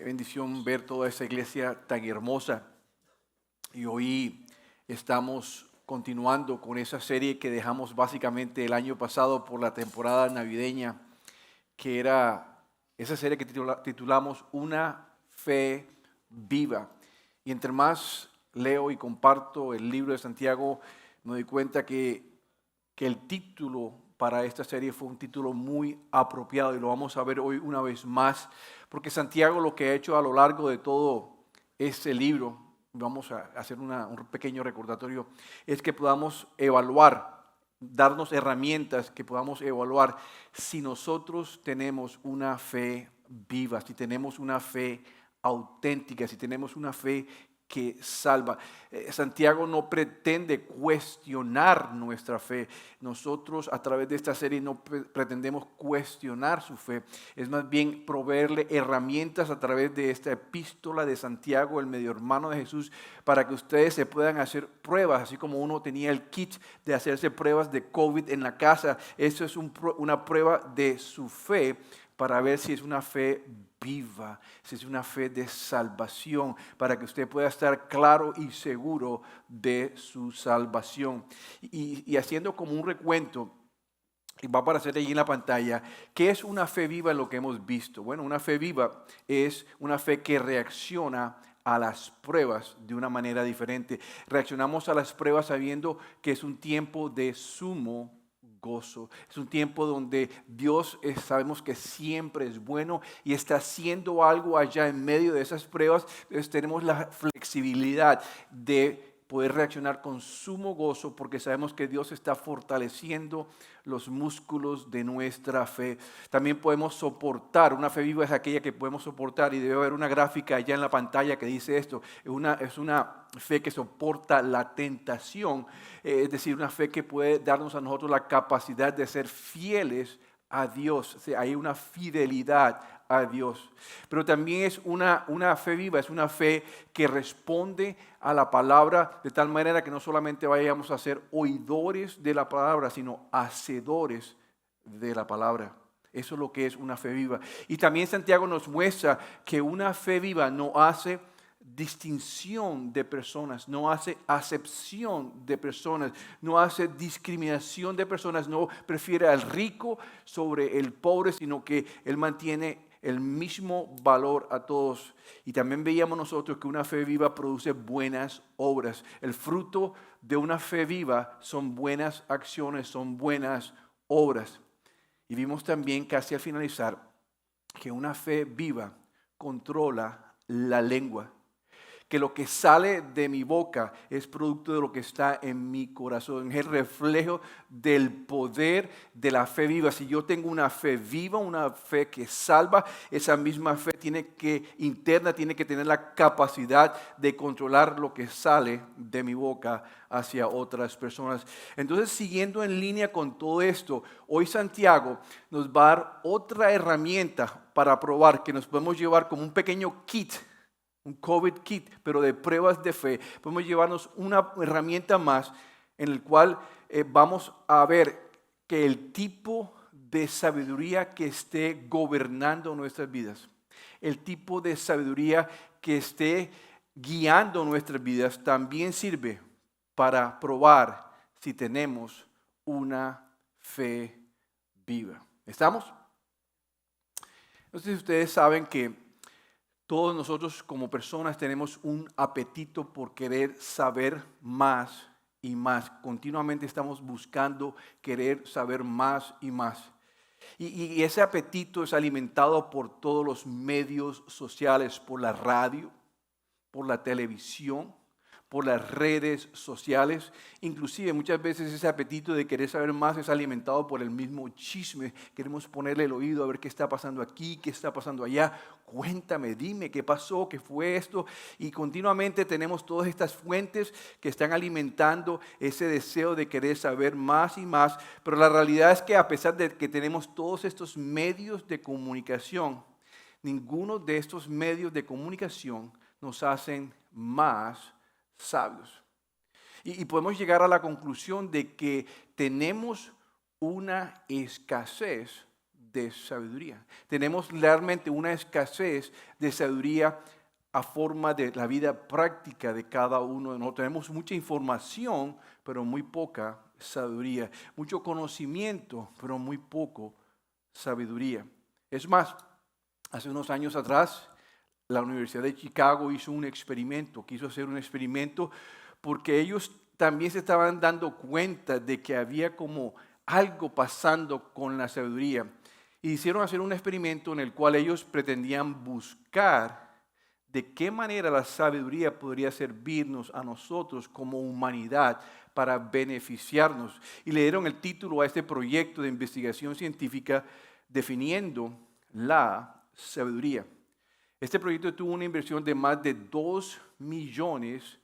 bendición ver toda esa iglesia tan hermosa. Y hoy estamos continuando con esa serie que dejamos básicamente el año pasado por la temporada navideña, que era esa serie que titulamos Una fe viva. Y entre más leo y comparto el libro de Santiago, me doy cuenta que el título para esta serie fue un título muy apropiado y lo vamos a ver hoy una vez más, porque Santiago lo que ha hecho a lo largo de todo este libro, vamos a hacer un pequeño recordatorio, es que podamos evaluar, darnos herramientas que podamos evaluar si nosotros tenemos una fe viva, si tenemos una fe auténtica, si tenemos una fe que salva. Santiago no pretende cuestionar nuestra fe. Nosotros a través de esta serie no pretendemos cuestionar su fe. Es más bien proveerle herramientas a través de esta epístola de Santiago, el medio hermano de Jesús, para que ustedes se puedan hacer pruebas, así como uno tenía el kit de hacerse pruebas de COVID en la casa. Eso es una prueba de su fe para ver si es una fe viva, si es una fe de salvación, para que usted pueda estar claro y seguro de su salvación. Y haciendo como un recuento, y va a aparecer ahí en la pantalla, ¿qué es una fe viva en lo que hemos visto? Bueno, una fe viva es una fe que reacciona a las pruebas de una manera diferente. Reaccionamos a las pruebas sabiendo que es un tiempo de sumo gozo. Es un tiempo donde Dios sabemos que siempre es bueno y está haciendo algo allá en medio de esas pruebas. Entonces tenemos la flexibilidad de poder reaccionar con sumo gozo porque sabemos que Dios está fortaleciendo los músculos de nuestra fe. También podemos soportar, una fe viva es aquella que podemos soportar, y debe haber una gráfica allá en la pantalla que dice esto, es una fe que soporta la tentación, es decir, una fe que puede darnos a nosotros la capacidad de ser fieles a Dios. O sea, hay una fidelidad a Dios. Pero también es una fe viva, es una fe que responde a la palabra de tal manera que no solamente vayamos a ser oidores de la palabra, sino hacedores de la palabra. Eso es lo que es una fe viva. Y también Santiago nos muestra que una fe viva no hace distinción de personas, no hace acepción de personas, no hace discriminación de personas, no prefiere al rico sobre el pobre, sino que él mantiene el mismo valor a todos. Y también veíamos nosotros que una fe viva produce buenas obras. El fruto de una fe viva son buenas acciones, son buenas obras. Y vimos también casi al finalizar que una fe viva controla la lengua, que lo que sale de mi boca es producto de lo que está en mi corazón, es el reflejo del poder de la fe viva. Si yo tengo una fe viva, una fe que salva, esa misma fe interna tiene que tener la capacidad de controlar lo que sale de mi boca hacia otras personas. Entonces, siguiendo en línea con todo esto, hoy Santiago nos va a dar otra herramienta para probar que nos podemos llevar como un pequeño kit, un COVID kit, pero de pruebas de fe. Podemos llevarnos una herramienta más en el cual vamos a ver que el tipo de sabiduría que esté gobernando nuestras vidas, el tipo de sabiduría que esté guiando nuestras vidas, también sirve para probar si tenemos una fe viva. ¿Estamos? No sé si ustedes saben que todos nosotros como personas tenemos un apetito por querer saber más y más. Continuamente estamos buscando querer saber más y más. Y ese apetito es alimentado por todos los medios sociales, por la radio, por la televisión, por las redes sociales. Inclusive muchas veces ese apetito de querer saber más es alimentado por el mismo chisme. Queremos ponerle el oído a ver qué está pasando aquí, qué está pasando allá. Cuéntame, dime qué pasó, qué fue esto. Y continuamente tenemos todas estas fuentes que están alimentando ese deseo de querer saber más y más. Pero la realidad es que a pesar de que tenemos todos estos medios de comunicación, ninguno de estos medios de comunicación nos hacen más sabios. Y podemos llegar a la conclusión de que tenemos una escasez de sabiduría. Tenemos realmente una escasez de sabiduría a forma de la vida práctica de cada uno de nosotros. Tenemos mucha información, pero muy poca sabiduría. Mucho conocimiento, pero muy poco sabiduría. Es más, hace unos años atrás, la Universidad de Chicago hizo un experimento, quiso hacer un experimento porque ellos también se estaban dando cuenta de que había como algo pasando con la sabiduría. Y hicieron hacer un experimento en el cual ellos pretendían buscar de qué manera la sabiduría podría servirnos a nosotros como humanidad para beneficiarnos. Y le dieron el título a este proyecto de investigación científica definiendo la sabiduría. Este proyecto tuvo una inversión de más de $2 millones.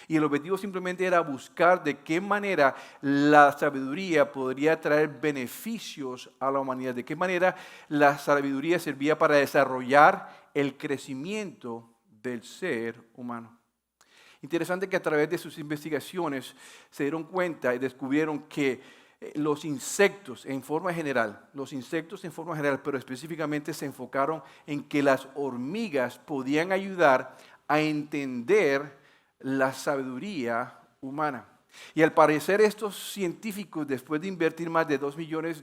Y el objetivo simplemente era buscar de qué manera la sabiduría podría traer beneficios a la humanidad, de qué manera la sabiduría servía para desarrollar el crecimiento del ser humano. Interesante que a través de sus investigaciones se dieron cuenta y descubrieron que los insectos en forma general, pero específicamente se enfocaron en que las hormigas podían ayudar a entender la sabiduría humana. Y al parecer estos científicos, después de invertir más de $2 millones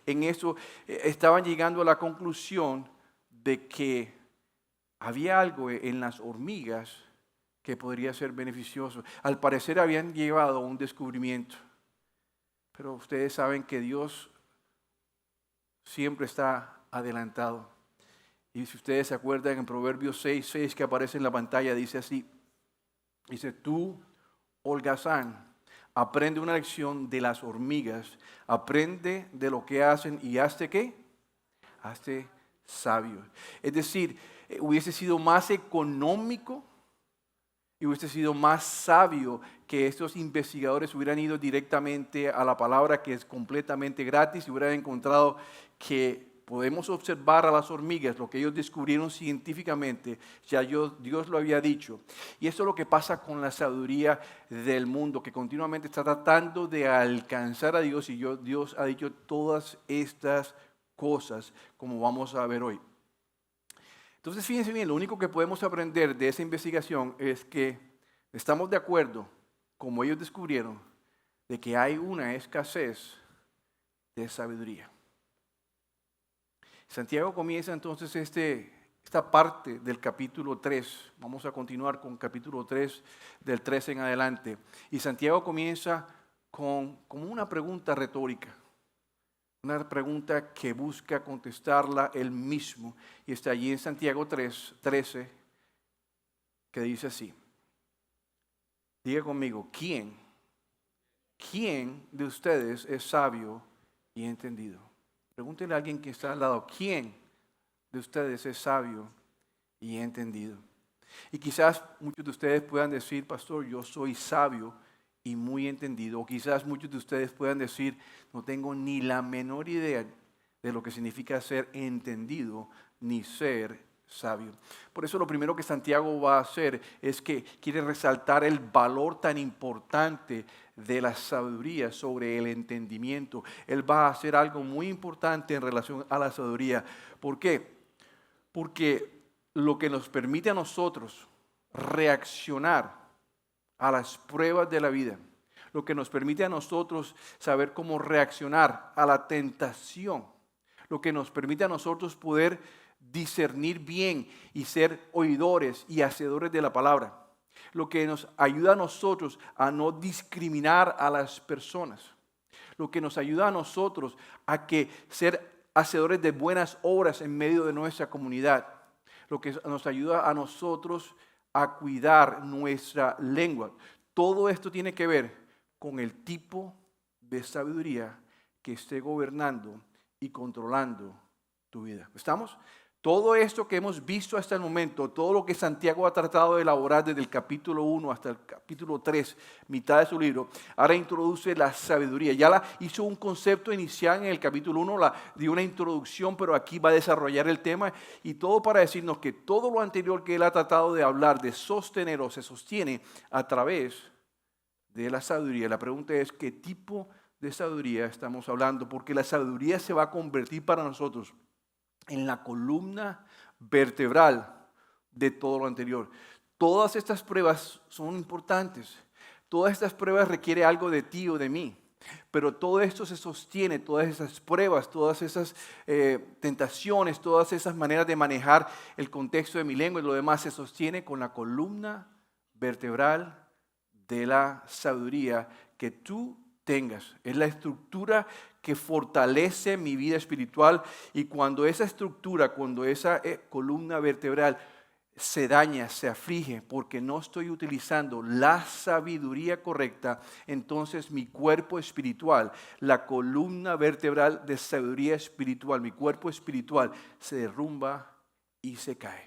en eso, estaban llegando a la conclusión de que había algo en las hormigas que podría ser beneficioso. Al parecer habían llegado a un descubrimiento. Pero ustedes saben que Dios siempre está adelantado. Y si ustedes se acuerdan en Proverbios 6:6 que aparece en la pantalla, dice así. Dice, tú, holgazán, aprende una lección de las hormigas, aprende de lo que hacen y hazte ¿qué? Hazte sabio. Es decir, hubiese sido más económico y hubiese sido más sabio que estos investigadores hubieran ido directamente a la palabra que es completamente gratis y hubieran encontrado que podemos observar a las hormigas, lo que ellos descubrieron científicamente, ya Dios lo había dicho. Y esto es lo que pasa con la sabiduría del mundo, que continuamente está tratando de alcanzar a Dios y Dios ha dicho todas estas cosas, como vamos a ver hoy. Entonces, fíjense bien, lo único que podemos aprender de esa investigación es que estamos de acuerdo, como ellos descubrieron, de que hay una escasez de sabiduría. Santiago comienza entonces esta parte del capítulo 3. Vamos a continuar con capítulo 3, del 13 en adelante. Y Santiago comienza como una pregunta retórica. Una pregunta que busca contestarla él mismo. Y está allí en Santiago 3:13, que dice así. Diga conmigo, ¿quién de ustedes es sabio y entendido? Pregúntele a alguien que está al lado, ¿quién de ustedes es sabio y entendido? Y quizás muchos de ustedes puedan decir, pastor, yo soy sabio y muy entendido. O quizás muchos de ustedes puedan decir, no tengo ni la menor idea de lo que significa ser entendido ni ser sabio. Por eso lo primero que Santiago va a hacer es que quiere resaltar el valor tan importante de la sabiduría sobre el entendimiento. Él va a hacer algo muy importante en relación a la sabiduría. ¿Por qué? Porque lo que nos permite a nosotros reaccionar a las pruebas de la vida, lo que nos permite a nosotros saber cómo reaccionar a la tentación, lo que nos permite a nosotros poder discernir bien y ser oidores y hacedores de la palabra, lo que nos ayuda a nosotros a no discriminar a las personas, lo que nos ayuda a nosotros a que ser hacedores de buenas obras en medio de nuestra comunidad, lo que nos ayuda a nosotros a cuidar nuestra lengua. Todo esto tiene que ver con el tipo de sabiduría que esté gobernando y controlando tu vida. ¿Estamos? Todo esto que hemos visto hasta el momento, todo lo que Santiago ha tratado de elaborar desde el capítulo 1 hasta el capítulo 3, mitad de su libro, ahora introduce la sabiduría. Ya hizo un concepto inicial en el capítulo 1, dio una introducción, pero aquí va a desarrollar el tema y todo para decirnos que todo lo anterior que él ha tratado de hablar, de sostener o se sostiene a través de la sabiduría. La pregunta es, ¿qué tipo de sabiduría estamos hablando, porque la sabiduría se va a convertir para nosotros en la columna vertebral de todo lo anterior. Todas estas pruebas son importantes. Todas estas pruebas requieren algo de ti o de mí. Pero todo esto se sostiene, todas esas pruebas, todas esas tentaciones, todas esas maneras de manejar el contexto de mi lengua y lo demás se sostiene con la columna vertebral de la sabiduría que tú tengas. Es la estructura que fortalece mi vida espiritual, y cuando esa estructura, cuando esa columna vertebral se daña, se aflige porque no estoy utilizando la sabiduría correcta, entonces mi cuerpo espiritual, la columna vertebral de sabiduría espiritual, mi cuerpo espiritual se derrumba y se cae.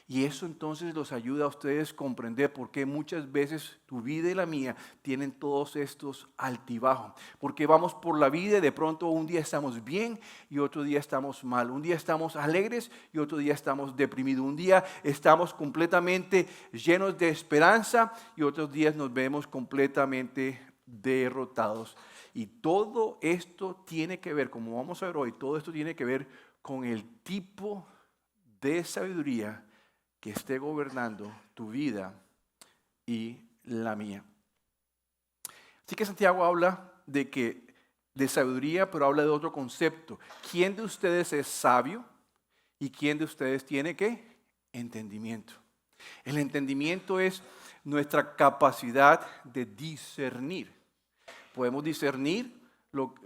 Y eso entonces los ayuda a ustedes a comprender por qué muchas veces tu vida y la mía tienen todos estos altibajos. Porque vamos por la vida y de pronto un día estamos bien y otro día estamos mal. Un día estamos alegres y otro día estamos deprimidos. Un día estamos completamente llenos de esperanza y otros días nos vemos completamente derrotados. Y todo esto tiene que ver, como vamos a ver hoy, todo esto tiene que ver con el tipo de sabiduría que esté gobernando tu vida y la mía. Así que Santiago habla de sabiduría, pero habla de otro concepto. ¿Quién de ustedes es sabio y quién de ustedes tiene qué? Entendimiento. El entendimiento es nuestra capacidad de discernir. Podemos discernir,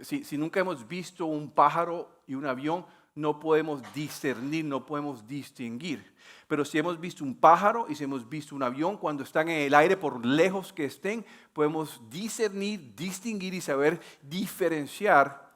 si nunca hemos visto un pájaro y un avión, no podemos discernir, no podemos distinguir. Pero si hemos visto un pájaro y si hemos visto un avión, cuando están en el aire, por lejos que estén, podemos discernir, distinguir y saber diferenciar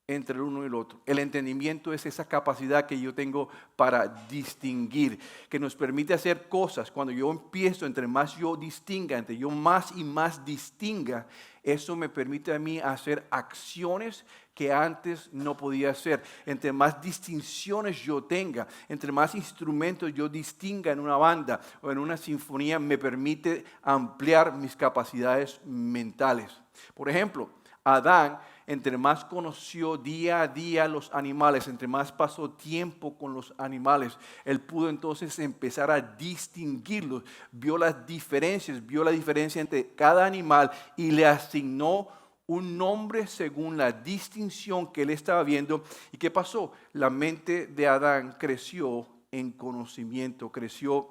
entre el uno y el otro. El entendimiento es esa capacidad que yo tengo para distinguir, que nos permite hacer cosas. Cuando yo empiezo, entre más yo distinga, entre yo más y más distinga, eso me permite a mí hacer acciones que antes no podía hacer. Entre más distinciones yo tenga, entre más instrumentos yo distinga en una banda o en una sinfonía, me permite ampliar mis capacidades mentales. Por ejemplo, Adán, entre más conoció día a día los animales, entre más pasó tiempo con los animales, él pudo entonces empezar a distinguirlos, vio las diferencias, vio la diferencia entre cada animal y le asignó un nombre según la distinción que él estaba viendo. ¿Y qué pasó? La mente de Adán creció en conocimiento, creció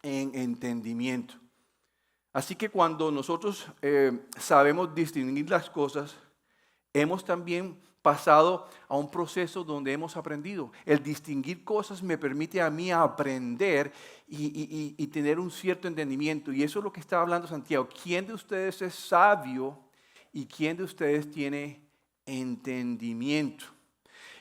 en entendimiento. Así que cuando nosotros sabemos distinguir las cosas, hemos también pasado a un proceso donde hemos aprendido. El distinguir cosas me permite a mí aprender y tener un cierto entendimiento. Y eso es lo que está hablando Santiago. ¿Quién de ustedes es sabio y quién de ustedes tiene entendimiento?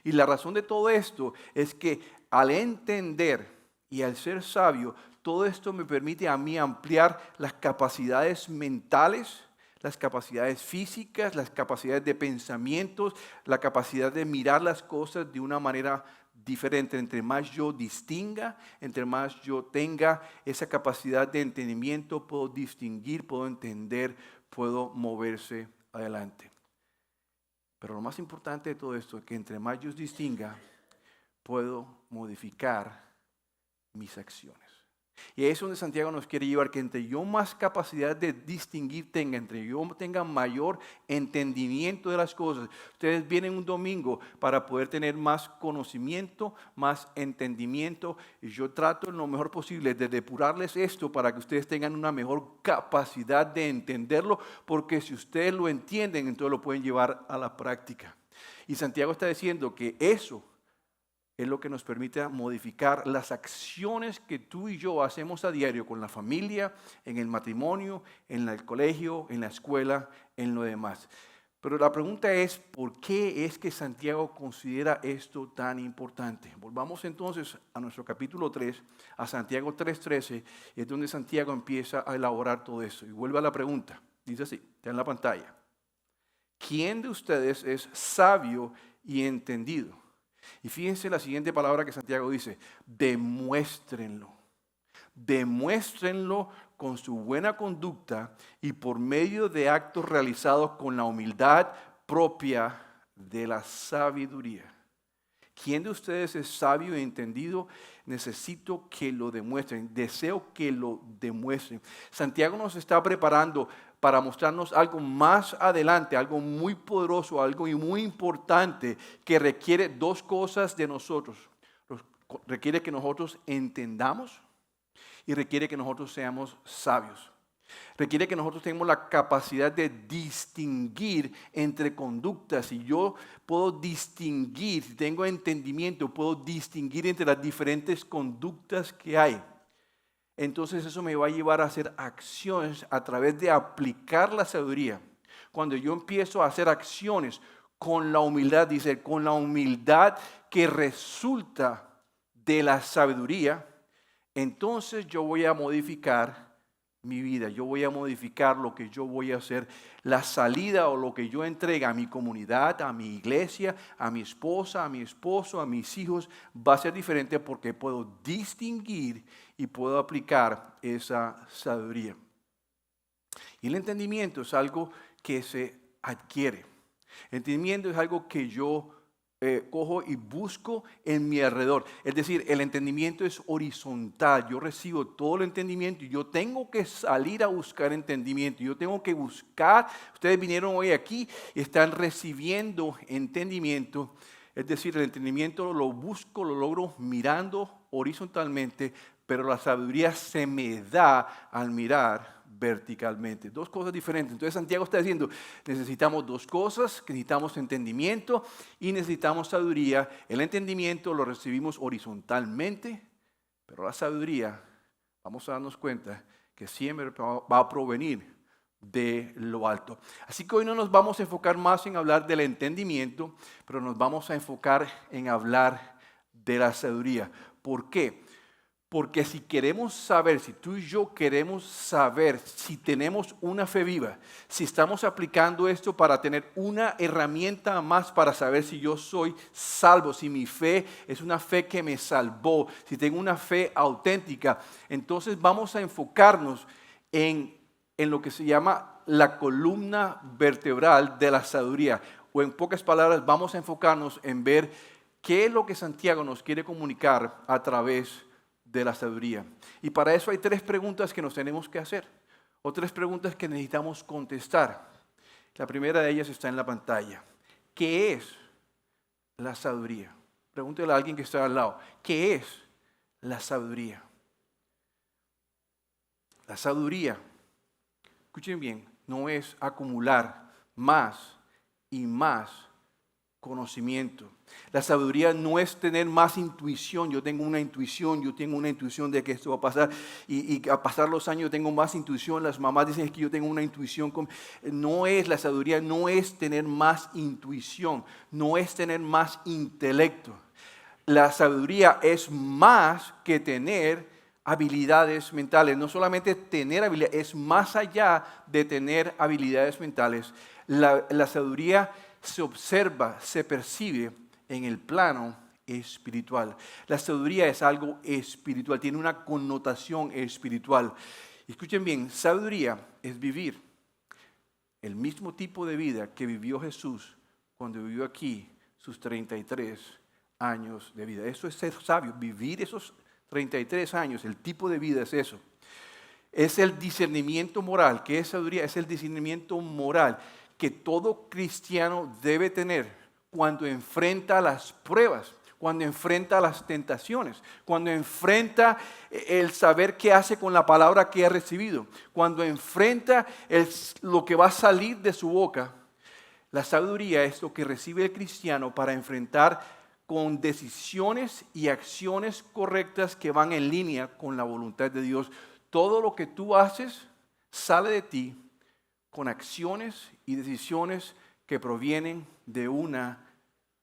Y la razón de todo esto es que al entender y al ser sabio, todo esto me permite a mí ampliar las capacidades mentales, las capacidades físicas, las capacidades de pensamientos, la capacidad de mirar las cosas de una manera diferente. Entre más yo distinga, entre más yo tenga esa capacidad de entendimiento, puedo distinguir, puedo entender, puedo moverse adelante. Pero lo más importante de todo esto es que entre más yo distinga, puedo modificar mis acciones. Y es donde Santiago nos quiere llevar, que entre yo más capacidad de distinguir tenga, entre yo tenga mayor entendimiento de las cosas. Ustedes vienen un domingo para poder tener más conocimiento, más entendimiento, y yo trato en lo mejor posible de depurarles esto para que ustedes tengan una mejor capacidad de entenderlo, porque si ustedes lo entienden, entonces lo pueden llevar a la práctica. Y Santiago está diciendo que eso es lo que nos permite modificar las acciones que tú y yo hacemos a diario con la familia, en el matrimonio, en el colegio, en la escuela, en lo demás. Pero la pregunta es, ¿por qué es que Santiago considera esto tan importante? Volvamos entonces a nuestro capítulo 3, a Santiago 3:13, es donde Santiago empieza a elaborar todo eso. Y vuelve a la pregunta, dice así, está en la pantalla. ¿Quién de ustedes es sabio y entendido? Y fíjense la siguiente palabra que Santiago dice: demuéstrenlo. Demuéstrenlo con su buena conducta y por medio de actos realizados con la humildad propia de la sabiduría. ¿Quién de ustedes es sabio y entendido? Necesito que lo demuestren. Deseo que lo demuestren. Santiago nos está preparando para mostrarnos algo más adelante, algo muy poderoso, algo muy importante que requiere dos cosas de nosotros. Requiere que nosotros entendamos y requiere que nosotros seamos sabios. Requiere que nosotros tengamos la capacidad de distinguir entre conductas. Si yo puedo distinguir, si tengo entendimiento, puedo distinguir entre las diferentes conductas que hay. Entonces eso me va a llevar a hacer acciones a través de aplicar la sabiduría. Cuando yo empiezo a hacer acciones con la humildad, dice, con la humildad que resulta de la sabiduría, entonces yo voy a modificar mi vida, yo voy a modificar lo que yo voy a hacer, la salida o lo que yo entregue a mi comunidad, a mi iglesia, a mi esposa, a mi esposo, a mis hijos, va a ser diferente porque puedo distinguir y puedo aplicar esa sabiduría. Y el entendimiento es algo que se adquiere. El entendimiento es algo que yo cojo y busco en mi alrededor. Es decir, el entendimiento es horizontal. Yo recibo todo el entendimiento y yo tengo que salir a buscar entendimiento. Yo tengo que buscar. Ustedes vinieron hoy aquí y están recibiendo entendimiento. Es decir, el entendimiento lo busco, lo logro mirando horizontalmente, pero la sabiduría se me da al mirar verticalmente. Dos cosas diferentes. Entonces Santiago está diciendo, necesitamos dos cosas, necesitamos entendimiento y necesitamos sabiduría. El entendimiento lo recibimos horizontalmente, pero la sabiduría, vamos a darnos cuenta que siempre va a provenir de lo alto. Así que hoy no nos vamos a enfocar más en hablar del entendimiento, pero nos vamos a enfocar en hablar de la sabiduría. ¿Por qué? Porque si queremos saber, si tú y yo queremos saber si tenemos una fe viva, si estamos aplicando esto para tener una herramienta más para saber si yo soy salvo, si mi fe es una fe que me salvó, si tengo una fe auténtica, entonces vamos a enfocarnos en lo que se llama la columna vertebral de la sabiduría. O en pocas palabras, vamos a enfocarnos en ver qué es lo que Santiago nos quiere comunicar a través de la sabiduría. Y para eso hay tres preguntas que nos tenemos que hacer, o tres preguntas que necesitamos contestar. La primera de ellas está en la pantalla. ¿Qué es la sabiduría? Pregúntele a alguien que está al lado. ¿Qué es la sabiduría? La sabiduría, escuchen bien, no es acumular más y más conocimiento. La sabiduría no es tener más intuición. Yo tengo una intuición de que esto va a pasar y a pasar los años tengo más intuición. Las mamás dicen que yo tengo una intuición. No es la sabiduría, no es tener más intuición, no es tener más intelecto. La sabiduría es más que tener habilidades mentales. No solamente tener habilidades, es más allá de tener habilidades mentales. La sabiduría se observa, se percibe en el plano espiritual. La sabiduría es algo espiritual, tiene una connotación espiritual. Escuchen bien, sabiduría es vivir el mismo tipo de vida que vivió Jesús cuando vivió aquí sus 33 años de vida. Eso es ser sabio, vivir esos 33 años, el tipo de vida es eso. Es el discernimiento moral. ¿Qué es sabiduría? Es el discernimiento moral que todo cristiano debe tener cuando enfrenta las pruebas, cuando enfrenta las tentaciones, cuando enfrenta el saber qué hace con la palabra que ha recibido, cuando enfrenta lo que va a salir de su boca. La sabiduría es lo que recibe el cristiano para enfrentar con decisiones y acciones correctas que van en línea con la voluntad de Dios. Todo lo que tú haces sale de ti con acciones y decisiones que provienen de una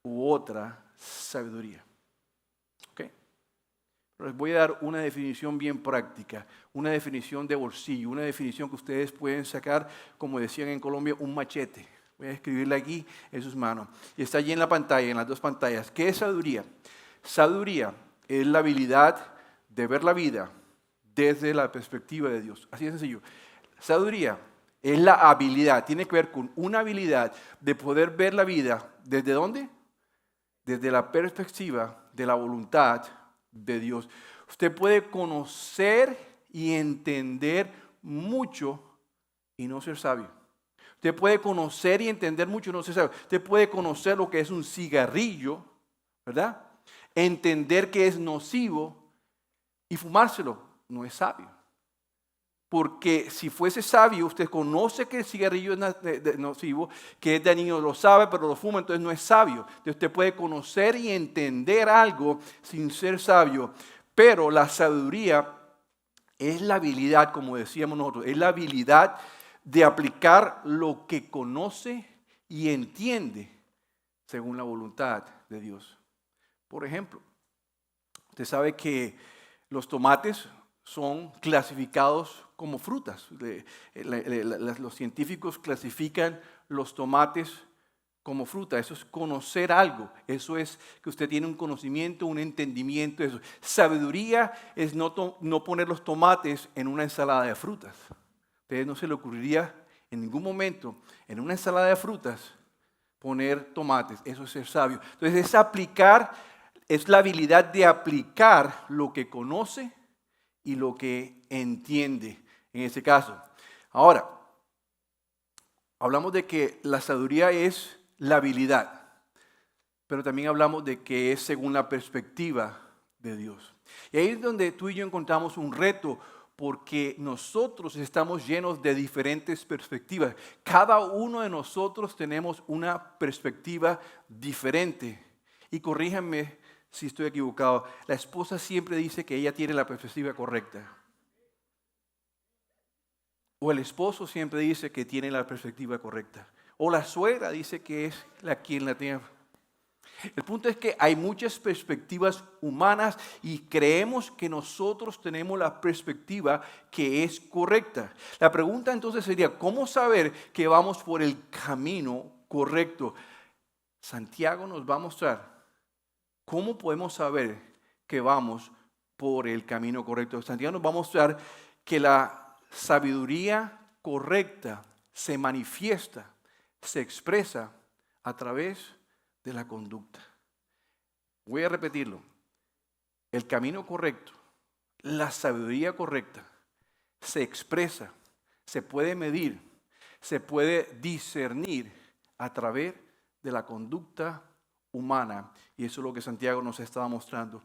u otra sabiduría. ¿Ok? Pero les voy a dar una definición bien práctica, una definición de bolsillo, una definición que ustedes pueden sacar, como decían en Colombia, un machete. Voy a escribirla aquí en sus manos. Y está allí en la pantalla, en las dos pantallas. ¿Qué es sabiduría? Sabiduría es la habilidad de ver la vida desde la perspectiva de Dios. Así de sencillo. Sabiduría es la habilidad, tiene que ver con una habilidad de poder ver la vida. ¿Desde dónde? Desde la perspectiva de la voluntad de Dios. Usted puede conocer y entender mucho y no ser sabio. Usted puede conocer y entender mucho y no ser sabio. Usted puede conocer lo que es un cigarrillo, ¿verdad? Entender que es nocivo y fumárselo. No es sabio. Porque si fuese sabio, usted conoce que el cigarrillo es nocivo, que es dañino, lo sabe, pero lo fuma, entonces no es sabio. Entonces usted puede conocer y entender algo sin ser sabio. Pero la sabiduría es la habilidad, como decíamos nosotros, es la habilidad de aplicar lo que conoce y entiende según la voluntad de Dios. Por ejemplo, usted sabe que los tomates son clasificados como frutas. Los científicos clasifican los tomates como fruta. Eso es conocer algo. Eso es que usted tiene un conocimiento, un entendimiento. Eso. Sabiduría es no poner los tomates en una ensalada de frutas. A usted no se le ocurriría en ningún momento en una ensalada de frutas poner tomates. Eso es ser sabio. Entonces es la habilidad de aplicar lo que conoce y lo que entiende en ese caso. Ahora, hablamos de que la sabiduría es la habilidad, pero también hablamos de que es según la perspectiva de Dios. Y ahí es donde tú y yo encontramos un reto, porque nosotros estamos llenos de diferentes perspectivas. Cada uno de nosotros tenemos una perspectiva diferente. Y corríjanme si estoy equivocado, la esposa siempre dice que ella tiene la perspectiva correcta. O el esposo siempre dice que tiene la perspectiva correcta. O la suegra dice que es quien la tiene. El punto es que hay muchas perspectivas humanas y creemos que nosotros tenemos la perspectiva que es correcta. La pregunta entonces sería, ¿cómo saber que vamos por el camino correcto? Santiago nos va a mostrar cómo podemos saber que vamos por el camino correcto. Santiago nos va a mostrar que la sabiduría correcta se manifiesta, se expresa a través de la conducta. Voy a repetirlo. El camino correcto, la sabiduría correcta, se expresa, se puede medir, se puede discernir a través de la conducta humana. Y eso es lo que Santiago nos estaba mostrando.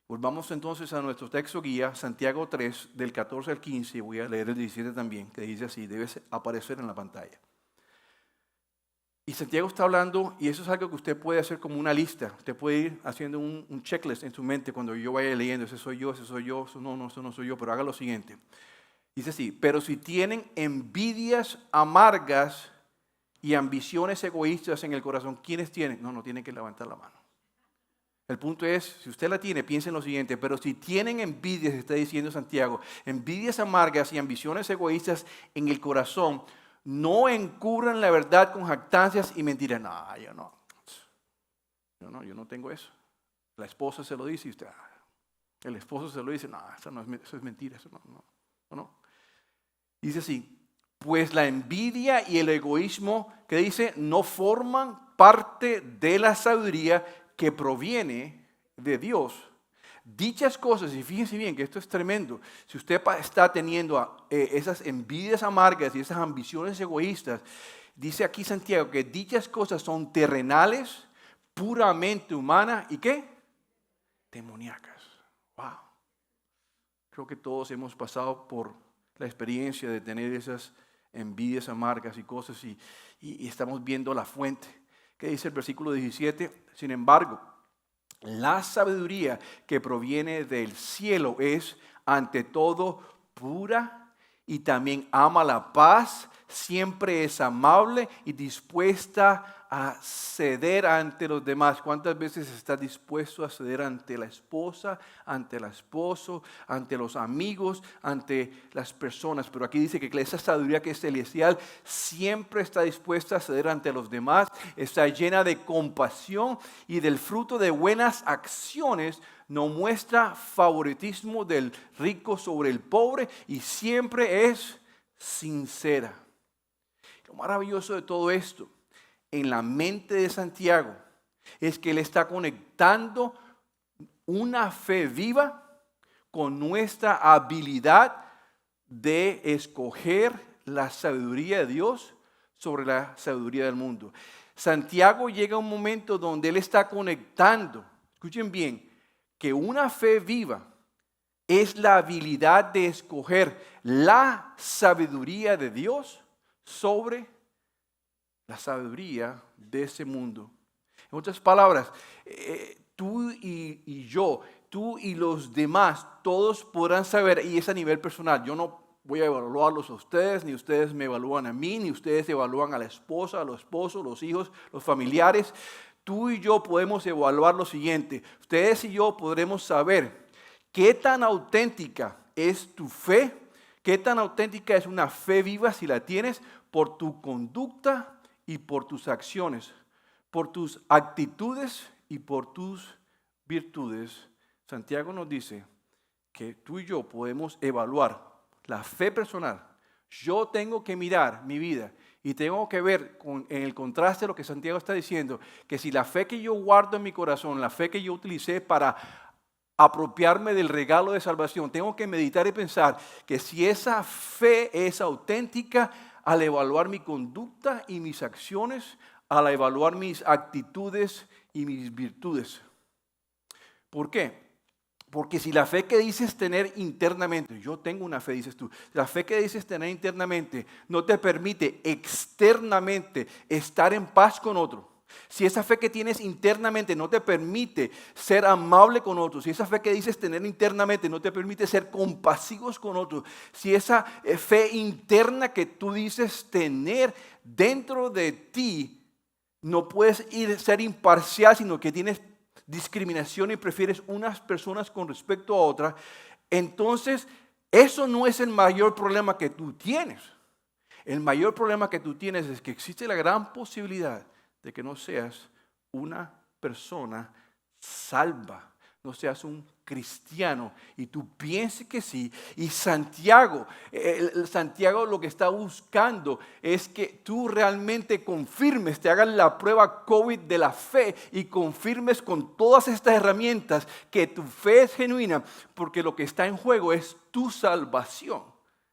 Volvamos entonces a nuestro texto guía, Santiago 3, del 14 al 15, y voy a leer el 17 también, que dice así, debe aparecer en la pantalla. Y Santiago está hablando, y eso es algo que usted puede hacer como una lista. Usted puede ir haciendo un checklist en su mente cuando yo vaya leyendo, ese soy yo, eso no soy yo, pero haga lo siguiente. Dice así, pero si tienen envidias amargas y ambiciones egoístas en el corazón, ¿quiénes tienen? No tienen que levantar la mano. El punto es, si usted la tiene, piense en lo siguiente, pero si tienen envidias, está diciendo Santiago, envidias amargas y ambiciones egoístas en el corazón, no encubran la verdad con jactancias y mentiras. No, yo no tengo eso. La esposa se lo dice y usted, el esposo se lo dice, eso es mentira, eso no. Dice así, pues la envidia y el egoísmo, que dice, no forman parte de la sabiduría que proviene de Dios. Dichas cosas, y fíjense bien que esto es tremendo, si usted está teniendo esas envidias amargas y esas ambiciones egoístas, dice aquí Santiago que dichas cosas son terrenales, puramente humanas y ¿qué? Demoníacas. Wow. Creo que todos hemos pasado por la experiencia de tener esas envidias amargas y cosas y estamos viendo la fuente. ¿Qué dice el versículo 17? Sin embargo, la sabiduría que proviene del cielo es, ante todo, pura y también ama la paz, siempre es amable y dispuesta a ceder ante los demás. ¿Cuántas veces estás dispuesto a ceder ante la esposa, ante el esposo, ante los amigos, ante las personas? Pero aquí dice que esa sabiduría que es celestial siempre está dispuesta a ceder ante los demás, está llena de compasión y del fruto de buenas acciones. No muestra favoritismo del rico sobre el pobre y siempre es sincera. Lo maravilloso de todo esto en la mente de Santiago es que él está conectando una fe viva con nuestra habilidad de escoger la sabiduría de Dios sobre la sabiduría del mundo. Santiago llega a un momento donde él está conectando, escuchen bien, que una fe viva es la habilidad de escoger la sabiduría de Dios sobre la sabiduría de ese mundo. En otras palabras, tú y yo, tú y los demás, todos podrán saber, y es a nivel personal. Yo no voy a evaluarlos a ustedes, ni ustedes me evalúan a mí, ni ustedes evalúan a la esposa, a los esposos, los hijos, los familiares. Tú y yo podemos evaluar lo siguiente. Ustedes y yo podremos saber qué tan auténtica es tu fe, qué tan auténtica es una fe viva si la tienes por tu conducta y por tus acciones, por tus actitudes y por tus virtudes. Santiago nos dice que tú y yo podemos evaluar la fe personal. Yo tengo que mirar mi vida y tengo que ver en el contraste de lo que Santiago está diciendo, que si la fe que yo guardo en mi corazón, la fe que yo utilicé para apropiarme del regalo de salvación, tengo que meditar y pensar que si esa fe es auténtica al evaluar mi conducta y mis acciones, al evaluar mis actitudes y mis virtudes. ¿Por qué? Porque si la fe que dices tener internamente, yo tengo una fe, dices tú, la fe que dices tener internamente no te permite externamente estar en paz con otro. Si esa fe que tienes internamente no te permite ser amable con otros, si esa fe que dices tener internamente no te permite ser compasivos con otros, si esa fe interna que tú dices tener dentro de ti no puedes ser imparcial, sino que tienes discriminación y prefieres unas personas con respecto a otras, entonces eso no es el mayor problema que tú tienes. El mayor problema que tú tienes es que existe la gran posibilidad de que no seas una persona salva, no seas un cristiano y tú pienses que sí. Y Santiago lo que está buscando es que tú realmente confirmes, te hagas la prueba COVID de la fe y confirmes con todas estas herramientas que tu fe es genuina, porque lo que está en juego es tu salvación.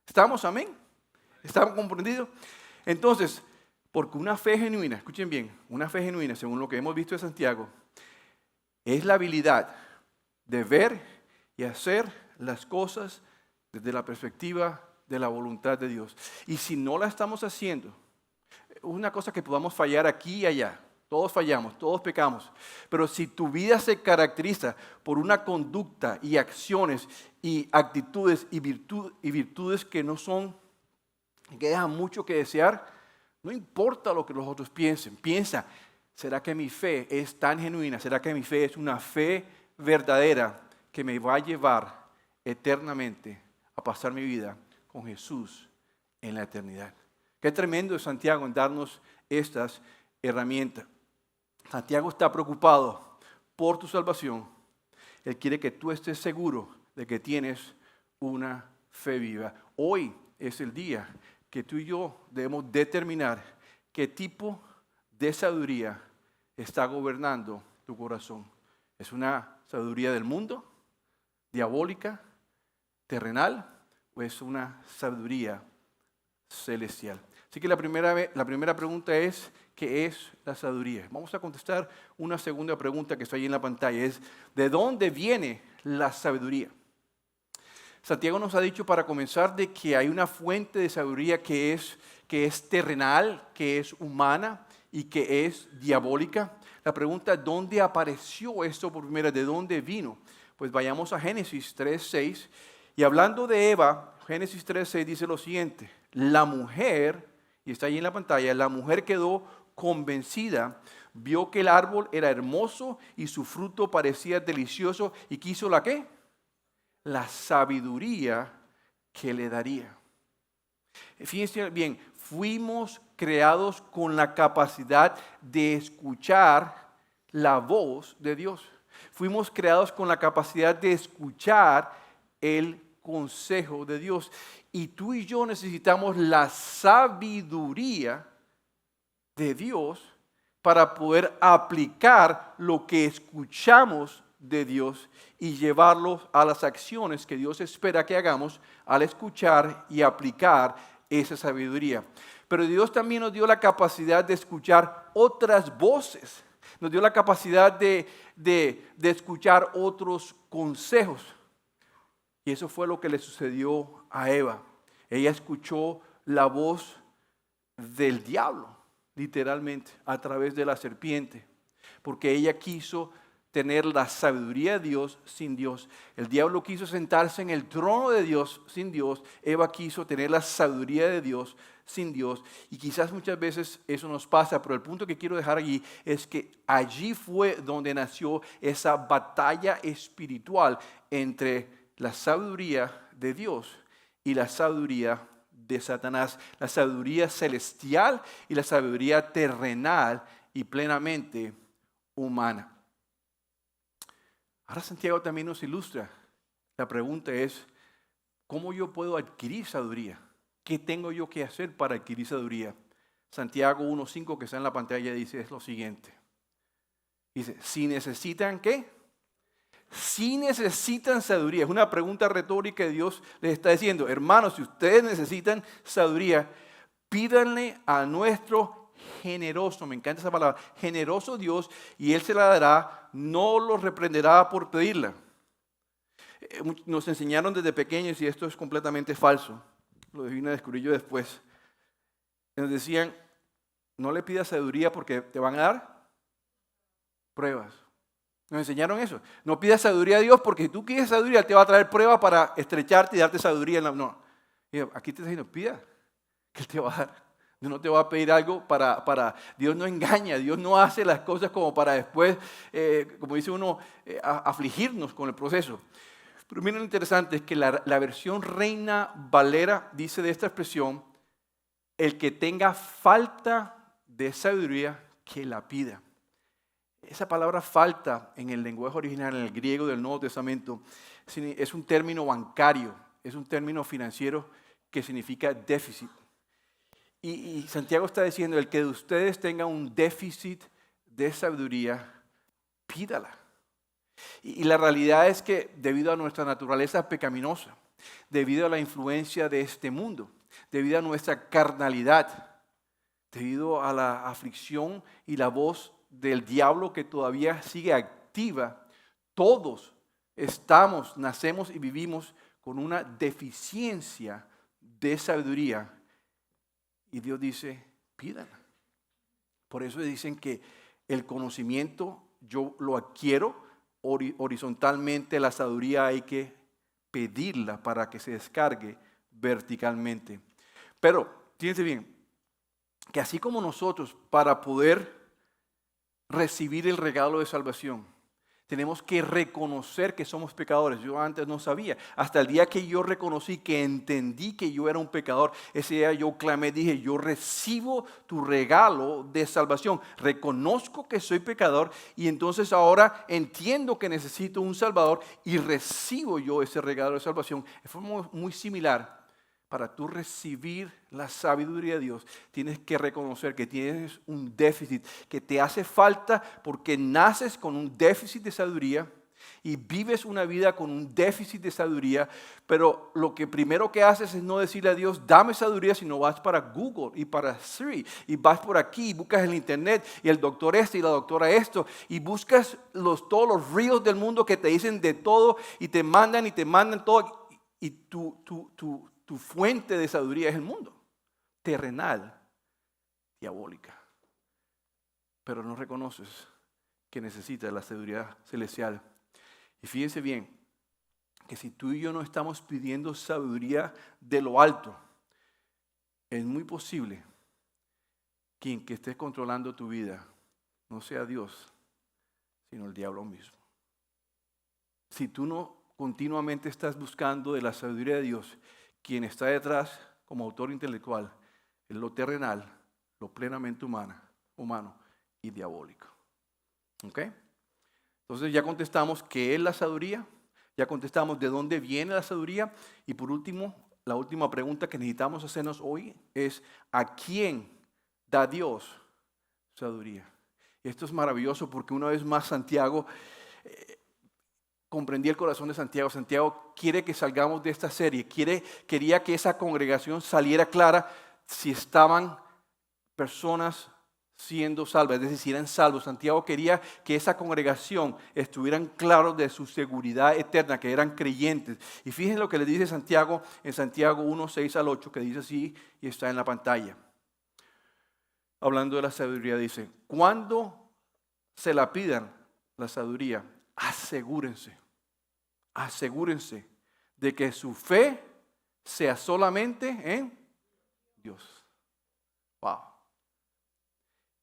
¿Estamos? Amén. ¿Estamos comprendidos? Entonces, porque una fe genuina, escuchen bien, una fe genuina, según lo que hemos visto de Santiago, es la habilidad de ver y hacer las cosas desde la perspectiva de la voluntad de Dios. Y si no la estamos haciendo, es una cosa que podamos fallar aquí y allá. Todos fallamos, todos pecamos. Pero si tu vida se caracteriza por una conducta y acciones y actitudes y virtudes que no son, que dejan mucho que desear, no importa lo que los otros piensen. Piensa, ¿será que mi fe es tan genuina? ¿Será que mi fe es una fe verdadera que me va a llevar eternamente a pasar mi vida con Jesús en la eternidad? Qué tremendo es Santiago en darnos estas herramientas. Santiago está preocupado por tu salvación. Él quiere que tú estés seguro de que tienes una fe viva. Hoy es el día que tú y yo debemos determinar qué tipo de sabiduría está gobernando tu corazón. ¿Es una sabiduría del mundo, diabólica, terrenal, o es una sabiduría celestial? Así que la primera pregunta es, ¿qué es la sabiduría? Vamos a contestar una segunda pregunta que está ahí en la pantalla. Es, ¿de dónde viene la sabiduría? Santiago nos ha dicho para comenzar de que hay una fuente de sabiduría que es terrenal, que es humana y que es diabólica. La pregunta es, ¿dónde apareció esto por primera vez? ¿De dónde vino? Pues vayamos a Génesis 3:6. Y hablando de Eva, Génesis 3:6 dice lo siguiente: la mujer, y está ahí en la pantalla, la mujer quedó convencida, vio que el árbol era hermoso y su fruto parecía delicioso y quiso ¿la qué? La sabiduría que le daría. Fíjense bien, fuimos creados con la capacidad de escuchar la voz de Dios. Fuimos creados con la capacidad de escuchar el consejo de Dios. Y tú y yo necesitamos la sabiduría de Dios para poder aplicar lo que escuchamos de Dios y llevarlo a las acciones que Dios espera que hagamos al escuchar y aplicar esa sabiduría. Pero Dios también nos dio la capacidad de escuchar otras voces. Nos dio la capacidad de escuchar otros consejos. Y eso fue lo que le sucedió a Eva. Ella escuchó la voz del diablo, literalmente, a través de la serpiente. Porque ella quiso tener la sabiduría de Dios sin Dios. El diablo quiso sentarse en el trono de Dios sin Dios. Eva quiso tener la sabiduría de Dios sin Dios. Y quizás muchas veces eso nos pasa, pero el punto que quiero dejar allí es que allí fue donde nació esa batalla espiritual entre la sabiduría de Dios y la sabiduría de Satanás. La sabiduría celestial y la sabiduría terrenal y plenamente humana. Ahora Santiago también nos ilustra. La pregunta es, ¿cómo yo puedo adquirir sabiduría? ¿Qué tengo yo que hacer para adquirir sabiduría? Santiago 1.5 que está en la pantalla dice es lo siguiente. Dice, si necesitan ¿qué? Si necesitan sabiduría. Es una pregunta retórica que Dios les está diciendo. Hermanos, si ustedes necesitan sabiduría, pídanle a nuestro generoso, me encanta esa palabra, generoso Dios, y Él se la dará, no los reprenderá por pedirla. Nos enseñaron desde pequeños, y esto es completamente falso, lo vine a descubrir yo después. Nos decían, no le pidas sabiduría porque te van a dar pruebas. Nos enseñaron eso. No pidas sabiduría a Dios porque si tú quieres sabiduría, Él te va a traer pruebas para estrecharte y darte sabiduría. No, aquí te está diciendo, pida, que Él te va a dar. Dios no te va a pedir algo para Dios no engaña, Dios no hace las cosas como para después, como dice uno, afligirnos con el proceso. Pero miren lo interesante, es que la versión Reina Valera dice de esta expresión, el que tenga falta de sabiduría, que la pida. Esa palabra falta en el lenguaje original, en el griego del Nuevo Testamento, es un término bancario, es un término financiero que significa déficit. Y Santiago está diciendo, el que de ustedes tenga un déficit de sabiduría, pídala. Y la realidad es que debido a nuestra naturaleza pecaminosa, debido a la influencia de este mundo, debido a nuestra carnalidad, debido a la aflicción y la voz del diablo que todavía sigue activa, todos nacemos y vivimos con una deficiencia de sabiduría. Y Dios dice, pídanla. Por eso dicen que el conocimiento yo lo adquiero horizontalmente, la sabiduría hay que pedirla para que se descargue verticalmente. Pero, fíjense bien, que así como nosotros para poder recibir el regalo de salvación, tenemos que reconocer que somos pecadores. Yo antes no sabía. Hasta el día que yo reconocí, que entendí que yo era un pecador, ese día yo clamé, dije, yo recibo tu regalo de salvación. Reconozco que soy pecador y entonces ahora entiendo que necesito un Salvador y recibo yo ese regalo de salvación. Es muy similar. Para tú recibir la sabiduría de Dios, tienes que reconocer que tienes un déficit, que te hace falta porque naces con un déficit de sabiduría y vives una vida con un déficit de sabiduría, pero lo que primero que haces es no decirle a Dios, dame sabiduría, sino vas para Google y para Siri y vas por aquí y buscas en el internet y el doctor este y la doctora esto y buscas todos los ríos del mundo que te dicen de todo y te mandan todo y tu fuente de sabiduría es el mundo, terrenal, diabólica. Pero no reconoces que necesitas la sabiduría celestial. Y fíjense bien, que si tú y yo no estamos pidiendo sabiduría de lo alto, es muy posible quien que esté controlando tu vida no sea Dios, sino el diablo mismo. Si tú no continuamente estás buscando de la sabiduría de Dios, quien está detrás como autor intelectual es lo terrenal, lo plenamente humano y diabólico. ¿Ok? Entonces ya contestamos qué es la sabiduría, ya contestamos de dónde viene la sabiduría y por último, la última pregunta que necesitamos hacernos hoy es ¿a quién da Dios sabiduría? Esto es maravilloso porque una vez más Santiago, comprendí el corazón de Santiago. Santiago quiere que salgamos de esta serie, quería que esa congregación saliera clara si estaban personas siendo salvas, es decir, si eran salvos. Santiago quería que esa congregación estuvieran claros de su seguridad eterna, que eran creyentes. Y fíjense lo que le dice Santiago en Santiago 1, 6 al 8, que dice así y está en la pantalla. Hablando de la sabiduría, dice, cuando se la pidan la sabiduría, asegúrense de que su fe sea solamente en Dios. Wow.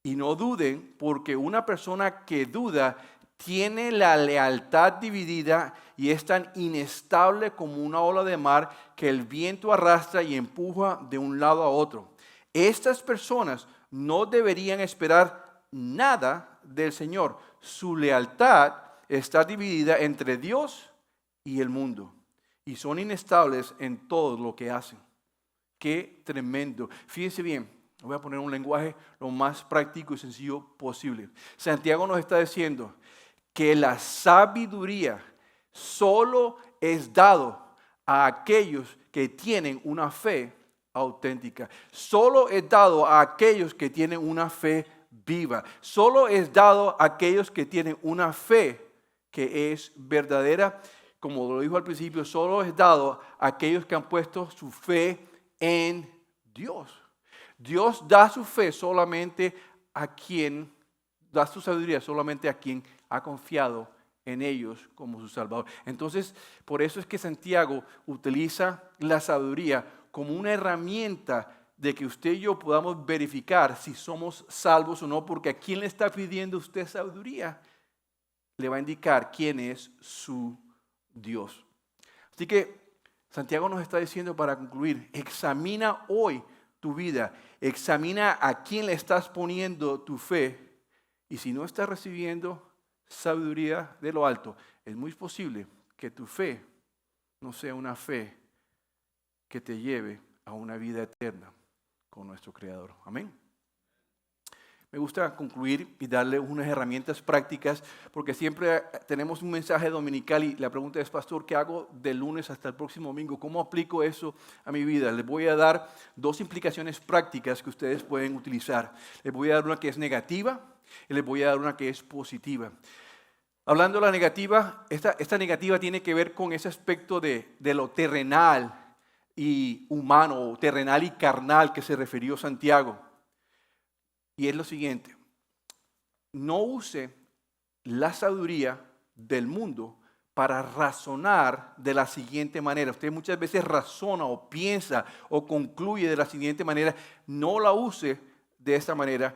Y no duden, porque una persona que duda tiene la lealtad dividida y es tan inestable como una ola de mar que el viento arrastra y empuja de un lado a otro. Estas personas no deberían esperar nada del Señor. Su lealtad está dividida entre Dios y el mundo. Y son inestables en todo lo que hacen. Qué tremendo. Fíjense bien, voy a poner un lenguaje lo más práctico y sencillo posible. Santiago nos está diciendo que la sabiduría solo es dado a aquellos que tienen una fe auténtica. Solo es dado a aquellos que tienen una fe viva. Solo es dado a aquellos que tienen una fe que es verdadera. Como lo dijo al principio, solo es dado a aquellos que han puesto su fe en Dios. Dios da su fe solamente a quien, da su sabiduría solamente a quien ha confiado en ellos como su Salvador. Entonces, por eso es que Santiago utiliza la sabiduría como una herramienta de que usted y yo podamos verificar si somos salvos o no, porque a quién le está pidiendo usted sabiduría, le va a indicar quién es su Dios. Así que Santiago nos está diciendo para concluir, examina hoy tu vida, examina a quién le estás poniendo tu fe y si no estás recibiendo sabiduría de lo alto, es muy posible que tu fe no sea una fe que te lleve a una vida eterna con nuestro Creador. Amén. Me gusta concluir y darle unas herramientas prácticas porque siempre tenemos un mensaje dominical y la pregunta es, pastor, ¿qué hago del lunes hasta el próximo domingo? ¿Cómo aplico eso a mi vida? Les voy a dar dos implicaciones prácticas que ustedes pueden utilizar. Les voy a dar una que es negativa y les voy a dar una que es positiva. Hablando de la negativa, esta negativa tiene que ver con ese aspecto de lo terrenal y humano, o terrenal y carnal que se refirió Santiago. Y es lo siguiente, no use la sabiduría del mundo para razonar de la siguiente manera. Usted muchas veces razona o piensa o concluye de la siguiente manera. No la use de esta manera.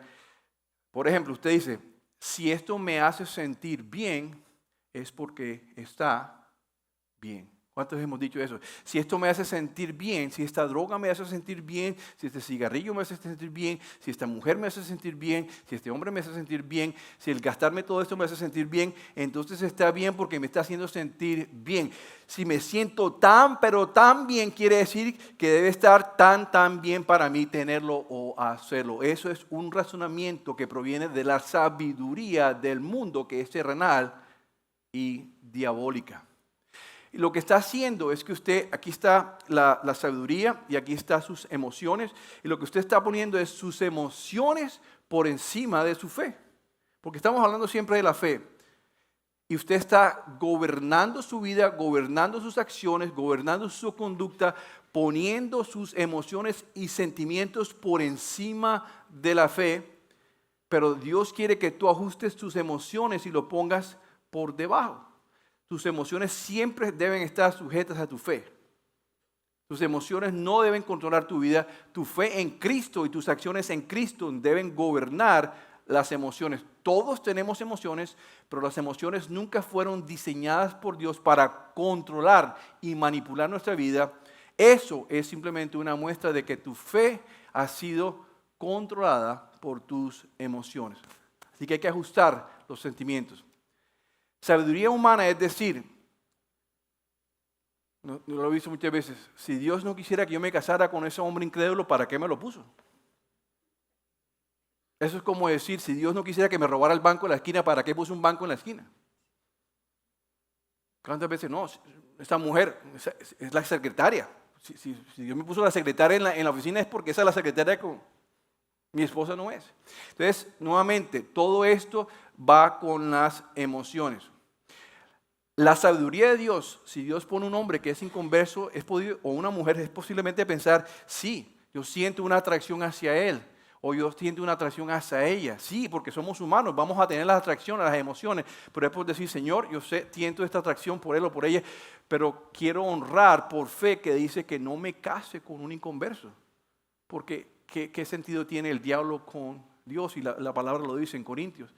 Por ejemplo, usted dice, si esto me hace sentir bien, es porque está bien. ¿Cuántos hemos dicho eso? Si esto me hace sentir bien, si esta droga me hace sentir bien, si este cigarrillo me hace sentir bien, si esta mujer me hace sentir bien, si este hombre me hace sentir bien, si el gastarme todo esto me hace sentir bien, entonces está bien porque me está haciendo sentir bien. Si me siento tan, pero tan bien, quiere decir que debe estar tan bien para mí tenerlo o hacerlo. Eso es un razonamiento que proviene de la sabiduría del mundo que es terrenal y diabólica. Y lo que está haciendo es que usted, aquí está la sabiduría y aquí están sus emociones. Y lo que usted está poniendo es sus emociones por encima de su fe. Porque estamos hablando siempre de la fe. Y usted está gobernando su vida, gobernando sus acciones, gobernando su conducta, poniendo sus emociones y sentimientos por encima de la fe. Pero Dios quiere que tú ajustes tus emociones y lo pongas por debajo. Tus emociones siempre deben estar sujetas a tu fe. Tus emociones no deben controlar tu vida. Tu fe en Cristo y tus acciones en Cristo deben gobernar las emociones. Todos tenemos emociones, pero las emociones nunca fueron diseñadas por Dios para controlar y manipular nuestra vida. Eso es simplemente una muestra de que tu fe ha sido controlada por tus emociones. Así que hay que ajustar los sentimientos. Sabiduría humana es decir, no lo he visto muchas veces, si Dios no quisiera que yo me casara con ese hombre incrédulo, ¿para qué me lo puso? Eso es como decir, si Dios no quisiera que me robara el banco en la esquina, ¿para qué puso un banco en la esquina? ¿Cuántas veces no? Esta mujer es la secretaria. Si Dios me puso la secretaria en la oficina es porque esa es la secretaria con mi esposa no es. Entonces, nuevamente, todo esto va con las emociones. La sabiduría de Dios, si Dios pone un hombre que es inconverso o una mujer, es posiblemente pensar, sí, yo siento una atracción hacia él, o yo siento una atracción hacia ella. Sí, porque somos humanos, vamos a tener las atracciones, las emociones, pero es por decir, Señor, yo siento esta atracción por él o por ella, pero quiero honrar por fe que dice que no me case con un inconverso. Porque, ¿qué sentido tiene el diablo con Dios? Y la palabra lo dice en Corintios.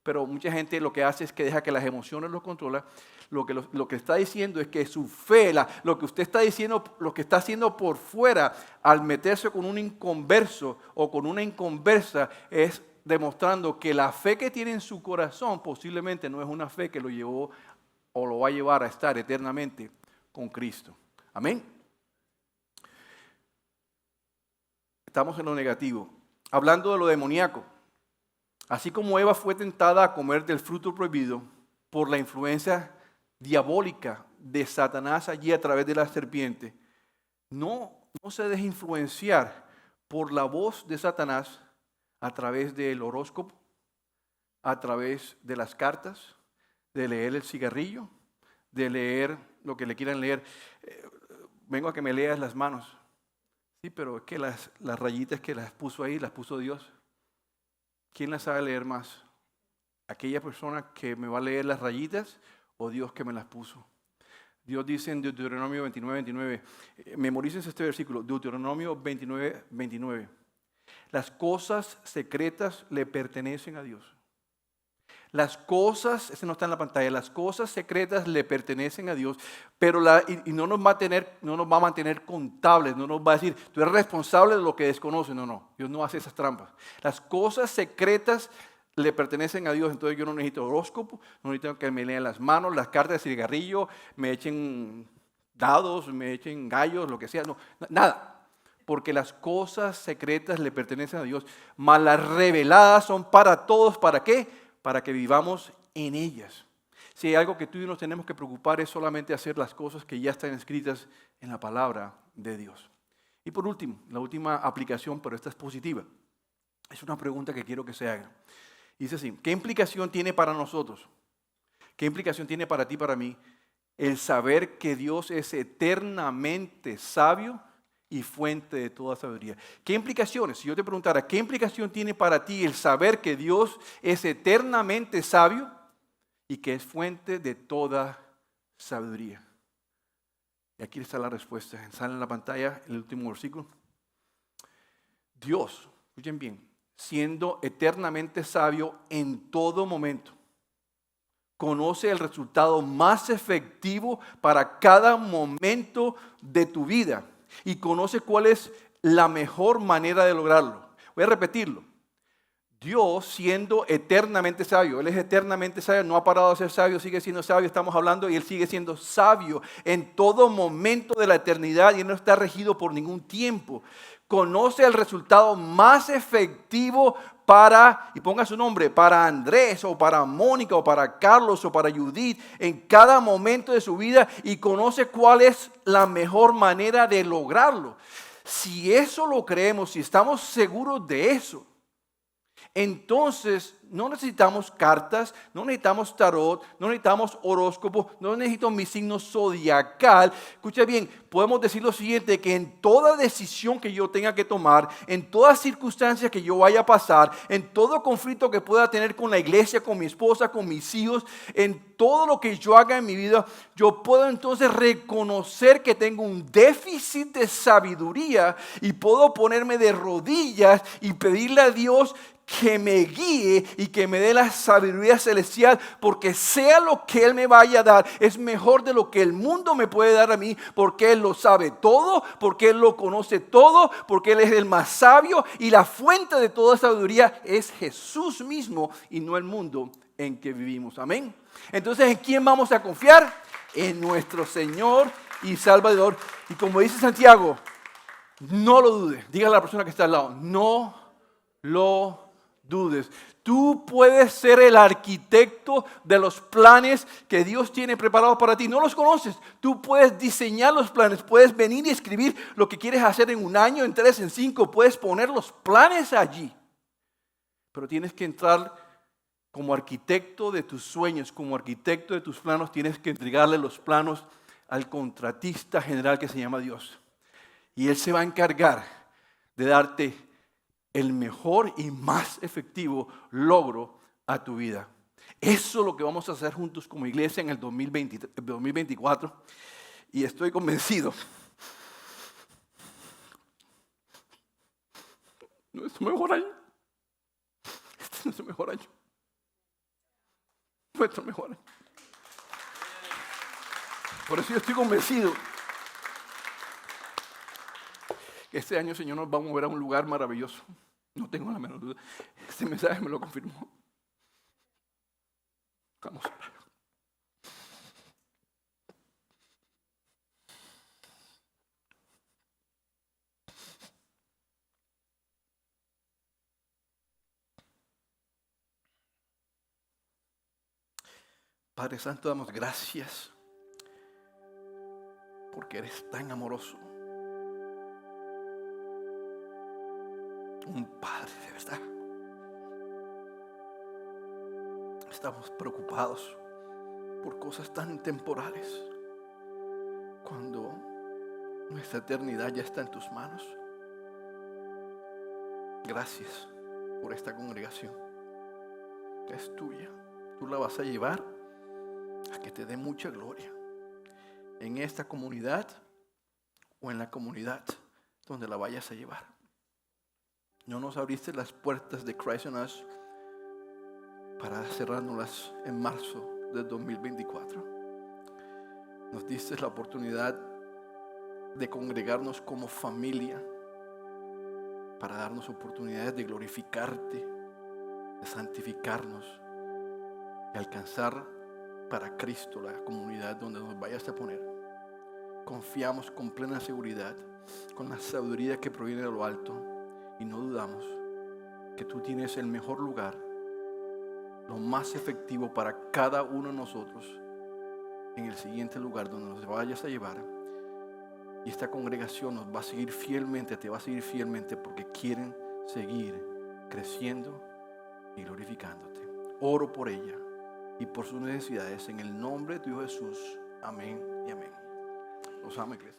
Pero mucha gente lo que hace es que deja que las emociones los controla. Lo que está diciendo es que su fe, lo que usted está diciendo, lo que está haciendo por fuera al meterse con un inconverso o con una inconversa es demostrando que la fe que tiene en su corazón posiblemente no es una fe que lo llevó o lo va a llevar a estar eternamente con Cristo. Amén. Estamos en lo negativo. Hablando de lo demoníaco. Así como Eva fue tentada a comer del fruto prohibido por la influencia diabólica de Satanás allí a través de la serpiente, no se deje influenciar por la voz de Satanás a través del horóscopo, a través de las cartas, de leer el cigarrillo, de leer lo que le quieran leer. Vengo a que me leas las manos. Sí, pero es que las rayitas que las puso ahí, las puso Dios. ¿Quién las sabe leer más? ¿Aquella persona que me va a leer las rayitas o Dios que me las puso? Dios dice en Deuteronomio 29:29, memoricen este versículo, Deuteronomio 29:29. Las cosas secretas le pertenecen a Dios. Las cosas, ese no está en la pantalla, las cosas secretas le pertenecen a Dios, pero y no nos va a mantener contables, no nos va a decir, tú eres responsable de lo que desconoces. No, Dios no hace esas trampas. Las cosas secretas le pertenecen a Dios, entonces yo no necesito horóscopo, no necesito que me lean las manos, las cartas de cigarrillo, me echen dados, me echen gallos, lo que sea, no, nada. Porque las cosas secretas le pertenecen a Dios, mas las reveladas son para todos. ¿Para qué? Para que vivamos en ellas. Si hay algo que tú y yo nos tenemos que preocupar es solamente hacer las cosas que ya están escritas en la palabra de Dios. Y por último, la última aplicación, pero esta es positiva. Es una pregunta que quiero que se haga. Dice así, ¿qué implicación tiene para nosotros? ¿Qué implicación tiene para ti y para mí el saber que Dios es eternamente sabio y fuente de toda sabiduría? ¿Qué implicaciones? Si yo te preguntara, ¿qué implicación tiene para ti el saber que Dios es eternamente sabio y que es fuente de toda sabiduría? Y aquí está la respuesta. Sale en la pantalla el último versículo. Dios, escuchen bien, siendo eternamente sabio en todo momento, conoce el resultado más efectivo para cada momento de tu vida. Y conoce cuál es la mejor manera de lograrlo. Voy a repetirlo. Dios siendo eternamente sabio, Él es eternamente sabio, no ha parado de ser sabio, sigue siendo sabio, estamos hablando, y Él sigue siendo sabio en todo momento de la eternidad y Él no está regido por ningún tiempo. Conoce el resultado más efectivo para, y ponga su nombre, para Andrés o para Mónica o para Carlos o para Judith en cada momento de su vida y conoce cuál es la mejor manera de lograrlo. Si eso lo creemos, si estamos seguros de eso, Entonces, no necesitamos cartas, no necesitamos tarot, no necesitamos horóscopo, no necesito mi signo zodiacal. Escucha bien, podemos decir lo siguiente, que en toda decisión que yo tenga que tomar, en toda circunstancia que yo vaya a pasar, en todo conflicto que pueda tener con la iglesia, con mi esposa, con mis hijos, en todo lo que yo haga en mi vida, yo puedo entonces reconocer que tengo un déficit de sabiduría y puedo ponerme de rodillas y pedirle a Dios que me guíe y que me dé la sabiduría celestial, porque sea lo que Él me vaya a dar, es mejor de lo que el mundo me puede dar a mí, porque Él lo sabe todo, porque Él lo conoce todo, porque Él es el más sabio y la fuente de toda sabiduría es Jesús mismo y no el mundo en que vivimos. Amén. Entonces, ¿en quién vamos a confiar? En nuestro Señor y Salvador. Y como dice Santiago, no lo dudes. Dígale a la persona que está al lado, no lo dudes. Tú puedes ser el arquitecto de los planes que Dios tiene preparados para ti. No los conoces. Tú puedes diseñar los planes. Puedes venir y escribir lo que quieres hacer en 1 año, en 3, en 5. Puedes poner los planes allí. Pero tienes que entrar como arquitecto de tus sueños, como arquitecto de tus planos. Tienes que entregarle los planos al contratista general que se llama Dios. Y Él se va a encargar de darte el mejor y más efectivo logro a tu vida. Eso es lo que vamos a hacer juntos como iglesia en el 2024. Y estoy convencido. Nuestro mejor año. Este es nuestro mejor año. Nuestro mejor año. Por eso yo estoy convencido que este año el Señor nos va a mover a un lugar maravilloso. No tengo la menor duda. Este mensaje me lo confirmó. Vamos a orar. Padre Santo, damos gracias porque eres tan amoroso. Un Padre de verdad. Estamos preocupados por cosas tan temporales cuando nuestra eternidad ya está en tus manos. Gracias por esta congregación. Es tuya. Tú la vas a llevar a que te dé mucha gloria en esta comunidad o en la comunidad donde la vayas a llevar. No nos abriste las puertas de Christ on Us para cerrárnoslas en marzo del 2024. Nos diste la oportunidad de congregarnos como familia para darnos oportunidades de glorificarte, de santificarnos y alcanzar para Cristo la comunidad donde nos vayas a poner. Confiamos con plena seguridad, con la sabiduría que proviene de lo alto, y no dudamos que tú tienes el mejor lugar, lo más efectivo para cada uno de nosotros en el siguiente lugar donde nos vayas a llevar. Y esta congregación nos va a seguir fielmente, te va a seguir fielmente porque quieren seguir creciendo y glorificándote. Oro por ella y por sus necesidades en el nombre de tu Hijo Jesús. Amén y amén. Los amo, iglesia.